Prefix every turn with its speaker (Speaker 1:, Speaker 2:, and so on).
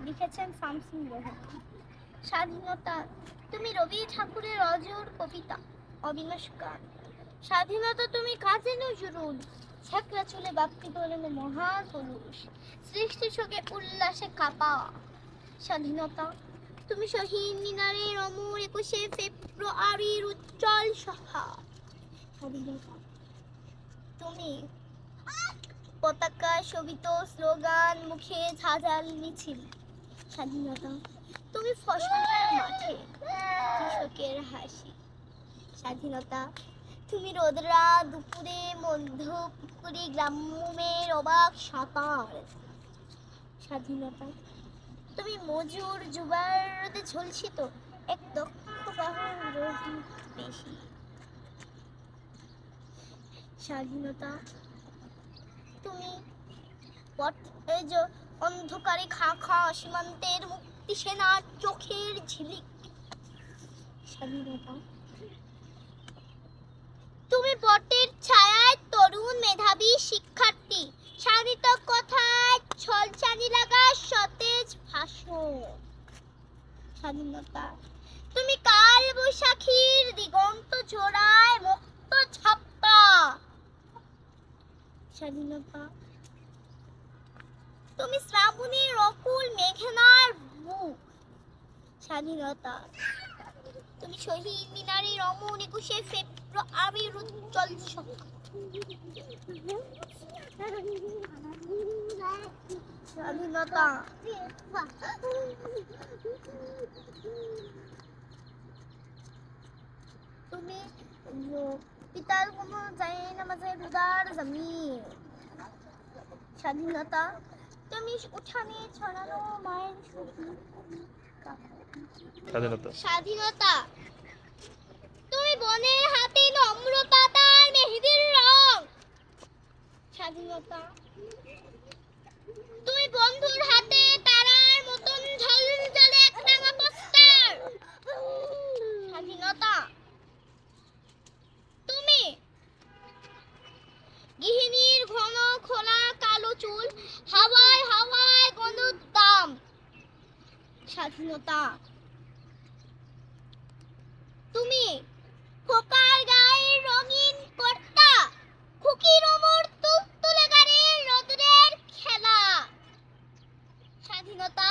Speaker 1: লিখেছেন শামসুল রহমান। স্বাধীনতা তুমি রবি ঠাকুরের অজর কবিতা। অবিনাশকার স্বাধীনতা তুমি কাজী নজরুল। ছেঁকড়া চুলে বাপ্তি বলেন মহাপুরুষ, সৃষ্টি শোকে উল্লাসে কাঁপা। স্বাধীনতা তুমি শহীদ মিনারের অমর 21শে ফেব্রুয়ারির উজ্জ্বল সভা। স্বাধীনতা তুমি পতাকা শোভিত স্লোগান মুখে ঝাঁঝাল মিছিল। স্বাধীনতা তুমি ফসলের মাঠে কৃষকের হাসি। স্বাধীনতা তুমি রোদরা দুপুরে মধ্য পুকুরে গ্রামের অবাক সাঁতার। স্বাধীনতা তুমি মজুর যুবার রোদে ঝলসিত এক দক্ষ বাহুর রোগী বেশি। স্বাধীনতা তুমি অন্ধকারে খা খা সীমান্তের মুক্তি সেনার চোখের ঝিলিক। স্বাধীনতা তুমি বটের ছায়ায় তরুণ মেধাবী শিক্ষার্থী, শানিত কথায় ছলছানি লাগা সতেজ ভাষণ। স্বাধীনতা তুমি কাল বৈশাখীর দিগন্ত জোড়ায় মুক্ত ছাপ্পা। স্বাধীনতা তুমি শ্রাবণীর অকুল মেঘনার বুক। স্বাধীনতা তুমি শহীদ মিনারের অমর 21শে ফেব্রুয়ারির উজ্জ্বল সভা। স্বাধীনতা তুমি পিতার কোনো যায় না মাঝে উদার জমিন। স্বাধীনতা তুমি উঠানে ছড়ানো মায়ের সুখী। স্বাধীনতা তুমি বনের হাতে নম্র পাতার মেহেদির রং। স্বাধীনতা তুমি বন্ধুর হাতে তারার মতন ঝলঝলে এক টাঙা পোস্টার। স্বাধীনতা তুমি গৃহিণীর ঘন খোলা কালো চুল, হাওয়ায় হাওয়ায় গণদাম। স্বাধীনতা তুমি খোকার গায়ের রঙিন কর্তা, খুকির ওমর তুলতুলে গাড়ির রোদ্রের খেলা। স্বাধীনতা